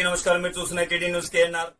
నమస్కారం. మీరు చూస్తున్న టీడీ న్యూస్ కేఎన్ఆర్.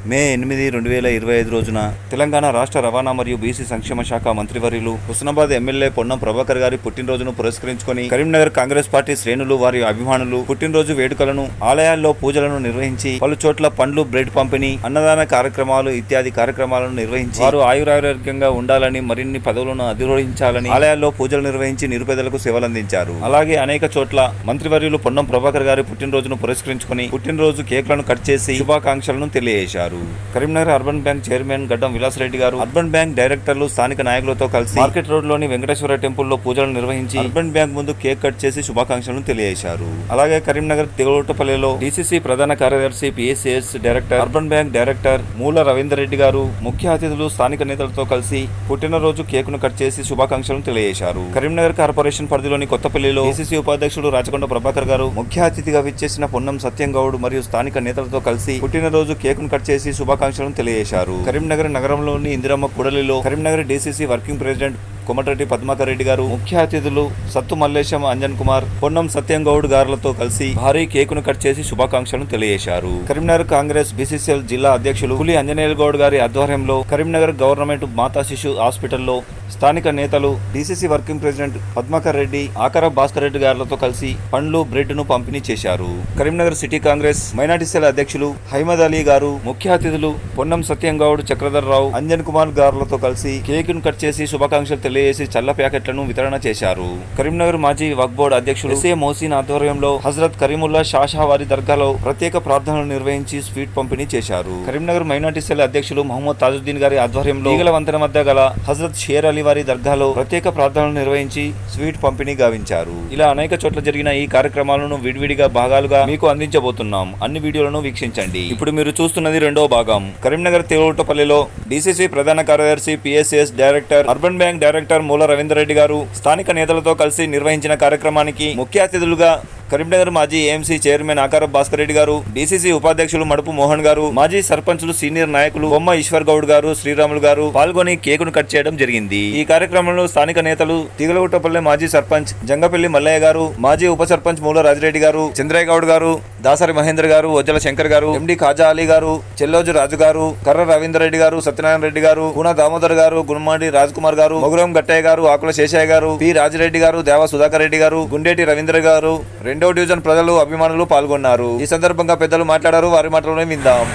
మే 8, 2025 రోజున తెలంగాణ రాష్ట్ర రవాణా మరియు బీసీ సంక్షేమ శాఖ మంత్రివర్యులు హుస్నాబాద్ ఎమ్మెల్యే పొన్నం ప్రభాకర్ గారి పుట్టినరోజును పురస్కరించుకొని కరీంనగర్ కాంగ్రెస్ పార్టీ శ్రేణులు వారి అభిమానులు పుట్టినరోజు వేడుకలను, ఆలయాల్లో పూజలను నిర్వహించి పలు చోట్ల పండ్లు, బ్రెడ్ పంపిణీ, అన్నదాన కార్యక్రమాలు ఇత్యాది కార్యక్రమాలను నిర్వహించి వారు ఆయురారోగ్యంగా ఉండాలని, మరిన్ని పదవులను అధిరోహించాలని ఆలయాల్లో పూజలు నిర్వహించి నిరుపేదలకు సేవలందించారు. అలాగే అనేక చోట్ల మంత్రివర్యులు పొన్నం ప్రభాకర్ గారి పుట్టినరోజును పురస్కరించుకొని పుట్టినరోజు కేక్లను కట్ చేసి శుభాకాంక్షలను తెలియజేశారు. కరీంనగర్ అర్బన్ బ్యాంక్ చైర్మన్ గడ్డం విలాసరెడ్డి గారు అర్బన్ బ్యాంక్ డైరెక్టర్లు స్థానిక నాయకులతో కలిసి మార్కెట్ రోడ్ లోని వెంకటేశ్వర టెంపుల్లో పూజలు నిర్వహించి అర్బన్ బ్యాంక్ ముందు కేక్ కట్ చేసి శుభాకాంక్షలను తెలియజేశారు. అలాగే కరీంనగర్ తిగలోటపల్లిలో డీసీసీ ప్రధాన కార్యదర్శి, PSCS director, urban bank director మూల రవీందర్ రెడ్డి గారు ముఖ్య అతిథులు స్థానిక నేతలతో కలిసి పుట్టినరోజు కేకును కట్ చేసి శుభాకాంక్షలను తెలియజేశారు. కరీంనగర్ కార్పొరేషన్ పరిధిలోని కొత్తపల్లిలో డీసీసీ ఉపాధ్యక్షుడు రాచకొండ ప్రభాకర్ గారు ముఖ్య అతిథిగా విచ్చేసిన పొన్నం సత్యం గౌడ్ మరియు స్థానిక నేతలతో కలిసి పుట్టినరోజు కేకును కట్ చేసి శుభాకాంక్షలను తెలియజేశారు. కరీంనగర్ నగరంలోని ఇందిరమ్మ కూడలిలో Karimnagar DCC working president Komatireddy Padmakar Reddy garu, ముఖ్య అతిథులు సత్తు మల్లేశం, అంజన్ కుమార్, పొన్నం సత్యం గౌడ్ గారులతో కలిసి భారీ కేకును కట్ చేసి శుభాకాంక్షలను తెలియజేశారు. కరీంనగర్ కాంగ్రెస్ బీసీసీఎల్ జిల్లా అధ్యక్షులు పులి అంజనేయుల గౌడ్ గారి ఆధ్వర్యంలో కరీంనగర్ గవర్నమెంట్ మాతా శిశు హాస్పిటల్లో స్థానిక నేతలు, DCC working president Padmakar Reddy, Akara Bhaskar Reddy గారులతో కలిసి పండ్లు, బ్రెడ్ ను పంపిణీ చేశారు. Karimnagar city Congress minority cell అధ్యక్షులు హైమద్ అలీ గారు, ముఖ్య అతిథులు పొన్నం సత్యం గౌడ్, చక్రధర్ రావు, అంజన్ కుమార్ గారులతో కలిసి కేకును కట్ చేసి శుభాకాంక్షలు తెలియజేసి చల్ల ప్యాకెట్లను వితరణ చేశారు. కరీంనగర్ మాజీ వక్ఫ్ బోర్డు అధ్యక్షుడు ఎస్ఏ మోసిన్ ఆధ్వర్యంలో హజరత్ కరీముల్లా షాషా వారి దర్గాలో ప్రత్యేక ప్రార్థనలు నిర్వహించి స్వీట్ పంపిణీ చేశారు. కరీంనగర్ మైనార్టీ సెల్ అధ్యక్షులు మహమ్మద్ తాజుద్దీన్ గారి ఆధ్వర్యంలో ఈగల వంతెన మధ్య గల హజరత్ షేర్ అలీ వారి దర్గాలో ప్రత్యేక ప్రార్థనలు నిర్వహించి స్వీట్ పంపిణీ గావించారు. ఇలా అనేక చోట్ల జరిగిన ఈ కార్యక్రమాలను విడివిడిగా భాగాలుగా మీకు అందించబోతున్నాం. అన్ని వీడియోలను వీక్షించండి. ఇప్పుడు మీరు చూస్తున్నది రెండవ భాగం. కరీంనగర్ తిగలోటపల్లిలో డీసీసీ ప్రధాన కార్యదర్శి, PSCS director, urban bank director మూల రవీందర్ రెడ్డి గారు స్థానిక నేతలతో కలిసి నిర్వహించిన కార్యక్రమానికి ముఖ్య అతిథులుగా కరీంనగర్ మాజీ ఏఎంసీ చైర్మన్ ఆకార భాస్కర్ రెడ్డి గారు, డీసీసీ ఉపాధ్యక్షులు మడుపు మోహన్ గారు, మాజీ సర్పంచులు, సీనియర్ నాయకులు బొమ్మ ఈశ్వర్ గౌడ్ గారు, శ్రీరాములు గారు పాల్గొని కేకును కట్ చేయడం జరిగింది. ఈ కార్యక్రమంలో స్థానిక నేతలు తిగలగుట్టపల్లి మాజీ సర్పంచ్ జంగపల్లి మల్లయ్య గారు, మాజీ ఉప సర్పంచ్ మూల రాజిరెడ్డి గారు, చంద్రయ్య గౌడ్ గారు, దాసరి మహేందర్ గారు, వజ్జల శంకర్ గారు, ఎండి ఖాజా అలీ గారు, చెల్లోజు రాజు గారు, కర్ర రవీందర్ రెడ్డి గారు, సత్యనారాయణ రెడ్డి గారు, కూన దామోదర్ గారు, గుణమాడి రాజ్ కుమార్ గారు, మొగురం గట్టయ్య గారు, ఆకుల శేషయ్య గారు, పి రాజిరెడ్డి గారు, దేవ సుధాకర్ రెడ్డి గారు, గుండేటి రవీంద్ర గారు, 2వ డివిజన్ ప్రజలు, అభిమానులు పాల్గొన్నారు. ఈ సందర్భంగా పెద్దలు మాట్లాడారు. వారి మాటలోనే విందాం.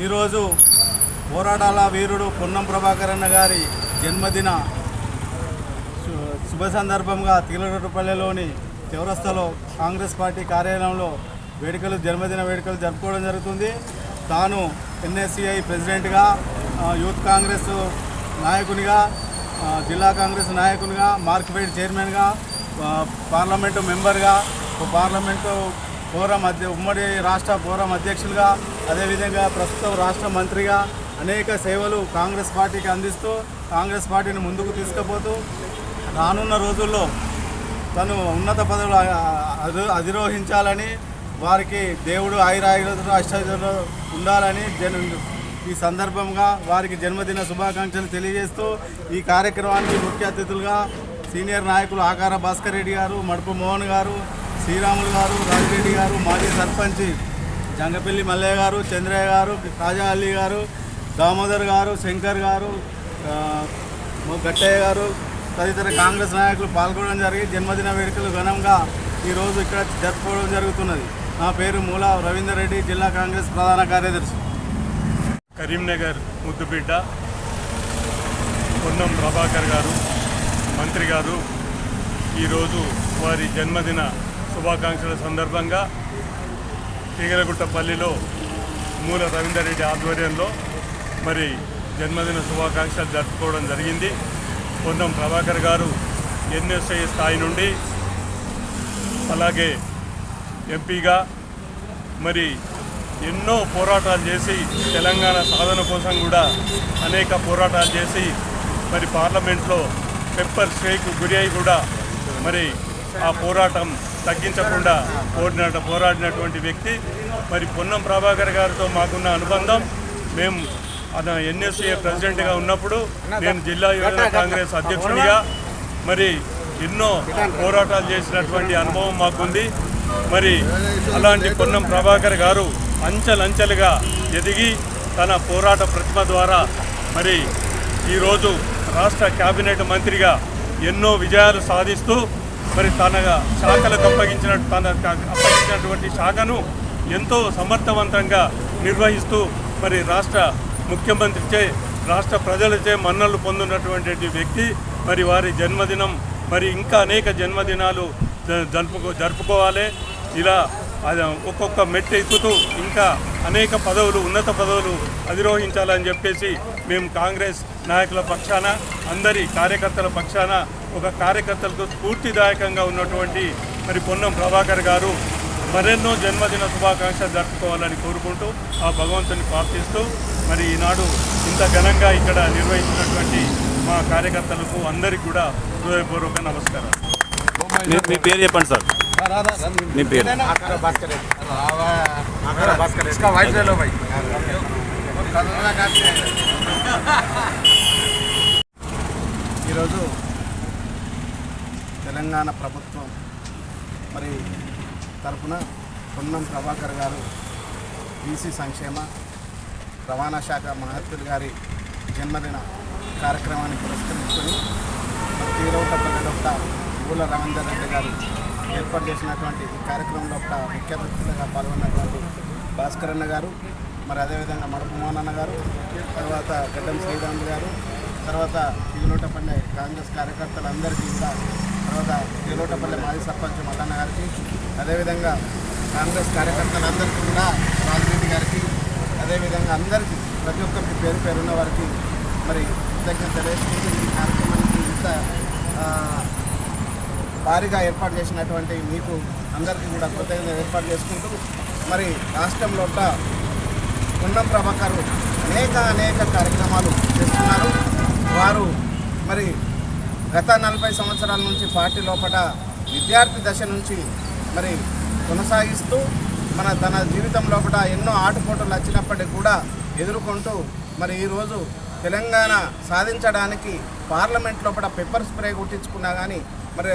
ఈరోజు పోరాటాల వీరుడు పొన్నం ప్రభాకర్ అన్న గారి జన్మదిన శుభ సందర్భంగా తిగలగుట్టపల్లిలోని చౌరస్తాలో కాంగ్రెస్ పార్టీ కార్యాలయంలో జన్మదిన వేడుకలు జరుపుకోవడం జరుగుతుంది. తాను ఎన్ఎస్సిఐ ప్రెసిడెంట్గా, యూత్ కాంగ్రెస్ నాయకునిగా, జిల్లా కాంగ్రెస్ నాయకునిగా, మార్కెట్ చైర్మన్గా, పార్లమెంటు మెంబర్గా, పార్లమెంటు ఉమ్మడి రాష్ట్ర ఫోరం అధ్యక్షులుగా, అదేవిధంగా ప్రస్తుతం రాష్ట్ర మంత్రిగా అనేక సేవలు కాంగ్రెస్ పార్టీకి అందిస్తూ కాంగ్రెస్ పార్టీని ముందుకు తీసుకుపోతూ రానున్న రోజుల్లో తను ఉన్నత పదవులు అధిరోహించాలని వారికి దేవుడు ఆయురాయుధులు అష్టాయుధులు ఉండాలని ఈ సందర్భంగా వారికి జన్మదిన శుభాకాంక్షలు తెలియజేస్తూ ఈ కార్యక్రమానికి ముఖ్య అతిథులుగా సీనియర్ నాయకులు ఆకార భాస్కర్ రెడ్డి గారు, మడుపు మోహన్ గారు, శ్రీరాములు గారు, రాజిరెడ్డి గారు, మాజీ సర్పంచ్ జంగపల్లి మల్లయ్య గారు, చంద్రయ్య గారు, కాజా అల్లి గారు, దామోదర్ గారు, శంకర్ గారు, గట్టయ్య గారు తదితర కాంగ్రెస్ నాయకులు పాల్గొనడం జరిగి జన్మదిన వేడుకలు ఘనంగా ఈరోజు ఇక్కడ జరుపుకోవడం జరుగుతున్నది. నా పేరు మూల రవీందర్ రెడ్డి, జిల్లా కాంగ్రెస్ ప్రధాన కార్యదర్శి. కరీంనగర్ ముద్దుబిడ్డ పొన్నం ప్రభాకర్ గారు మంత్రి గారు ఈరోజు వారి జన్మదిన శుభాకాంక్షల సందర్భంగా తీగలగుట్టపల్లిలో మూల రవీందర్ రెడ్డి ఆధ్వర్యంలో మరి జన్మదిన శుభాకాంక్షలు జరుపుకోవడం జరిగింది. పొన్నం ప్రభాకర్ గారు ఎన్ఎస్ఐ స్థాయి నుండి అలాగే ఎంపీగా మరి ఎన్నో పోరాటాలు చేసి తెలంగాణ సాధన కోసం కూడా అనేక పోరాటాలు చేసి మరి పార్లమెంట్లో పెప్పర్ స్ప్రేకు గురి అయి కూడా మరి ఆ పోరాటం తగ్గించకుండా పోరాడినటువంటి వ్యక్తి. మరి పొన్నం ప్రభాకర్ గారితో మాకున్న అనుబంధం, మేము ఎన్ఎస్ఏ ప్రెసిడెంట్గా ఉన్నప్పుడు నేను జిల్లా యువజన కాంగ్రెస్ అధ్యక్షుడిగా మరి ఎన్నో పోరాటాలు చేసినటువంటి అనుభవం మాకుంది. మరి అలాంటి పొన్నం ప్రభాకర్ గారు అంచెలంచెలుగా ఎదిగి తన పోరాట ప్రతిమ ద్వారా మరి ఈరోజు రాష్ట్ర కేబినెట్ మంత్రిగా ఎన్నో విజయాలు సాధిస్తూ మరి తన శాఖలకు అప్పగించినటువంటి శాఖను ఎంతో సమర్థవంతంగా నిర్వహిస్తూ మరి రాష్ట్ర ముఖ్యమంత్రిచే రాష్ట్ర ప్రజలచే మన్నలు పొందినటువంటి వ్యక్తి. మరి వారి జన్మదినం మరి ఇంకా అనేక జన్మదినాలు జరుపుకోవాలి. ఇలా ఒక్కొక్క మెట్టు ఎక్కుతూ ఇంకా అనేక పదవులు, ఉన్నత పదవులు అధిరోహించాలని చెప్పేసి మేము కాంగ్రెస్ నాయకుల పక్షాన, అందరి కార్యకర్తల పక్షాన, ఒక కార్యకర్తలకు స్ఫూర్తిదాయకంగా ఉన్నటువంటి మరి పొన్నం ప్రభాకర్ గారు మరెన్నో జన్మదిన శుభాకాంక్షలు జరుపుకోవాలని కోరుకుంటూ ఆ భగవంతుని ప్రార్థిస్తూ మరి ఈనాడు ఇంత ఘనంగా ఇక్కడ నిర్వహించినటువంటి మా కార్యకర్తలకు అందరికీ కూడా హృదయపూర్వక నమస్కారం. మీ పేరు చెప్పండి సార్. మీ పేరు? ఈరోజు తెలంగాణ ప్రభుత్వం మరి తరఫున పొన్నం ప్రభాకర్ గారు బీసీ సంక్షేమ రవాణా శాఖ మహత్తులు గారి జన్మదిన కార్యక్రమాన్ని పురస్కరించుకొని తీరవటపల్లిలో మూల రవీందర్ రెడ్డి గారు ఏర్పాటు చేసినటువంటి ఈ కార్యక్రమంలో ముఖ్య అతిథులుగా పాల్గొన్నటువంటి భాస్కరన్న గారు, మరి అదేవిధంగా మడపు మోహనన్న గారు, తర్వాత గడ్డం శ్రీరాములు గారు, తర్వాత తీగలోటపల్లి కాంగ్రెస్ కార్యకర్తలందరికీ కూడా, తర్వాత తీగలోటపల్లి మాజీ సర్పంచ్ మల్లన్న గారికి, అదేవిధంగా కాంగ్రెస్ కార్యకర్తలందరికీ కూడా రాజిరెడ్డి గారికి, అదేవిధంగా అందరికీ ప్రతి ఒక్కరికి పేరు పేరున్న వారికి మరి కృతజ్ఞత తెలియజేసుకుంటూ ఈ కార్యక్రమానికి ఇంత భారీగా ఏర్పాటు చేసినటువంటి మీకు అందరికీ కూడా కృతజ్ఞత ఏర్పాటు చేసుకుంటూ మరి రాష్ట్రంలో పొన్నం ప్రభాకర్ అనేక కార్యక్రమాలు చేస్తున్నారు. వారు మరి గత 40 సంవత్సరాల నుంచి పార్టీ లోపల విద్యార్థి దశ నుంచి మరి కొనసాగిస్తూ తన జీవితం లోపల ఎన్నో ఆటుపోటులు వచ్చినప్పటికీ కూడా ఎదుర్కొంటూ మరి ఈరోజు తెలంగాణ సాధించడానికి పార్లమెంట్ లోపల పెప్పర్ స్ప్రే కుట్టించుకున్నా కానీ మరి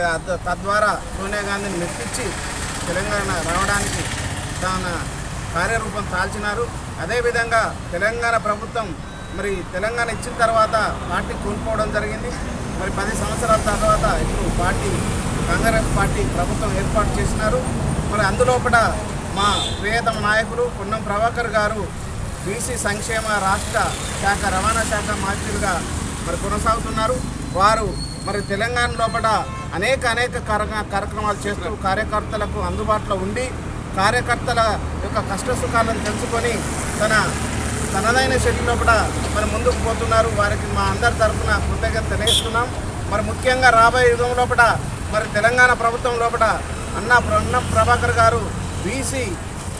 తద్వారా సోనియా గాంధీని మెప్పించి తెలంగాణ రావడానికి తన కార్యరూపం దాల్చినారు. అదేవిధంగా తెలంగాణ ప్రభుత్వం మరి తెలంగాణ ఇచ్చిన తర్వాత పార్టీ కోల్పోవడం జరిగింది. మరి 10 సంవత్సరాల తర్వాత ఇప్పుడు కాంగ్రెస్ పార్టీ ప్రభుత్వం ఏర్పాటు చేసినారు. మరి అందులోపల మా ప్రియతమ నాయకులు పొన్నం ప్రభాకర్ గారు బీసీ సంక్షేమ రాష్ట్ర శాఖ రవాణా శాఖ మంత్రిగా మరి కొనసాగుతున్నారు. వారు మరి తెలంగాణ లోపల అనేక కార్యక్రమాలు చేస్తూ కార్యకర్తలకు అందుబాటులో ఉండి కార్యకర్తల యొక్క కష్ట సుఖాలను తెలుసుకొని తనదైన శైలి లోపల మరి ముందుకు పోతున్నారు. వారికి మా అందరి తరఫున కృతజ్ఞత తెలియజేస్తున్నాం. మరి ముఖ్యంగా రాబోయే యుగం లోపల మరి తెలంగాణ ప్రభుత్వం లోపల పొన్నం ప్రభాకర్ గారు బీసీ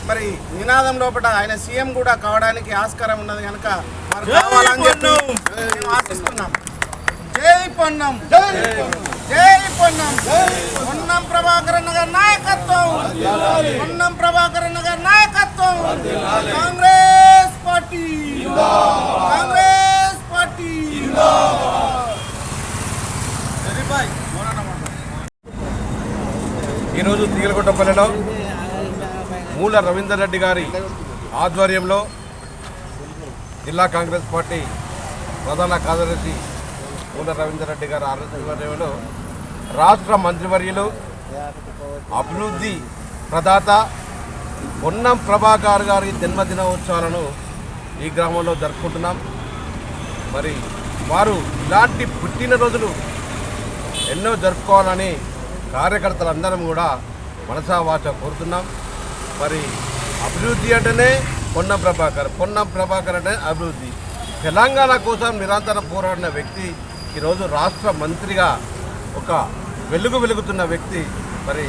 మరి నినాదం లోపల ఆయన సీఎం కూడా కావడానికి ఆస్కారం ఉన్నది కనుక వారు కావాలని చెప్పి మేము ఆశిస్తున్నాం. జై పొన్నం పొన్నం ప్రభాకరన్ గారి నాయకత్వం పొన్నం ప్రభాకరన్ గారి నాయకత్వం కాంగ్రెస్ పార్టీ ఈరోజు తీగలకొండపల్లిలో మూల రవీందర్ రెడ్డి గారి ఆధ్వర్యంలో జిల్లా కాంగ్రెస్ పార్టీ ప్రధాన కార్యదర్శి మూల రవీందర్ రెడ్డి గారి ఆధ్వర్యంలో రాష్ట్ర మంత్రివర్యులు అభివృద్ధి ప్రదాత పొన్నం ప్రభాకర్ గారి జన్మదినోత్సవాలను ఈ గ్రామంలో జరుపుకుంటున్నాం. మరి వారు ఇలాంటి పుట్టినరోజులు ఎన్నో జరుపుకోవాలని కార్యకర్తలందరం కూడా మనసా వాచ కోరుతున్నాం. మరి అభివృద్ధి అంటేనే పొన్నం ప్రభాకర్ అంటే అభివృద్ధి. తెలంగాణ కోసం నిరంతరం పోరాడిన వ్యక్తి ఈరోజు రాష్ట్ర మంత్రిగా ఒక వెలుగుతున్న వ్యక్తి. మరి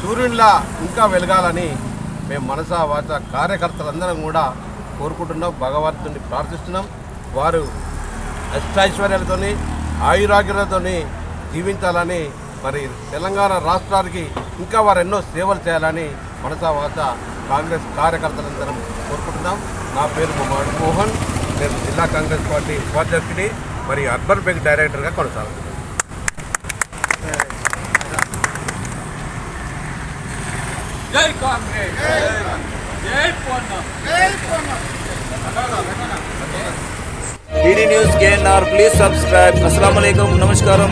సూర్యునిలా ఇంకా వెలగాలని మేము మనసా వాచ కార్యకర్తలందరం కూడా కోరుకుంటున్నాం. భగవంతుని ప్రార్థిస్తున్నాం. వారు అష్టైశ్వర్యాలతోని ఆయురాగ్యాలతోని జీవించాలని, మరి తెలంగాణ రాష్ట్రానికి ఇంకా వారు ఎన్నో సేవలు చేయాలని మనసా వాచ కాంగ్రెస్ కార్యకర్తలందరం కోరుకుంటున్నాం. నా పేరు మోహన్. నేను జిల్లా కాంగ్రెస్ పార్టీ ఉపాధ్యక్షుడి, మరి అర్బన్ బ్యాంక్ డైరెక్టర్గా కొనసాగుతున్నాను. జై కాంగ్రెస్, జై Ponnam. TD news KNR, please subscribe. అస్సలాము అలైకుం, నమస్కారం.